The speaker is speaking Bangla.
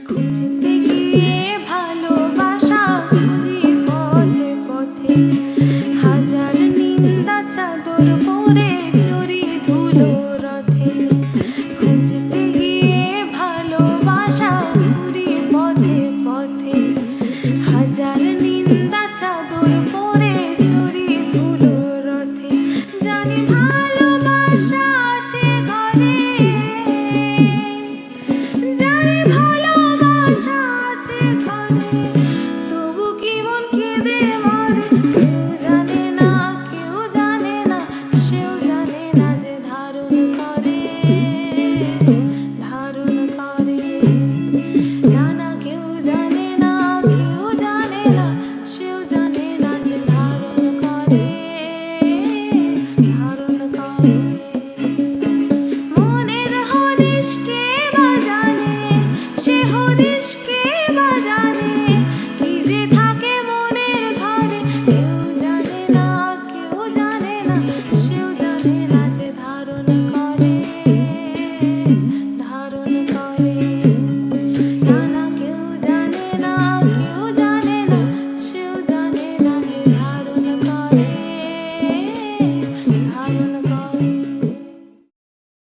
খুঁজতে গিয়ে ভালোবাসা ঘুরি পথে পথে, হাজার নিন্দা চাদর পরে চুরি ধুলো রথে। খুঁজতে গিয়ে ভালোবাসা ঘুরি পথে পথে, হাজার নিন্দা চাদর পরে চুরি ধুলো রথে। জানি ভালোবাসা আছে ঘরে, জানি ভালোবাসা আছে ঘরে, তবু কি মন কেঁদে মরে। কেউ জানে না, কেউ জানে না, সেও জানে না যে ধারণ করে, ধারণ করে। না না, কেউ জানে না, কেউ জানে না, সেও জানে না যে ধারণ করে, ধারণ করে। মনের হরিশকে বাজানে, সে হরিশকে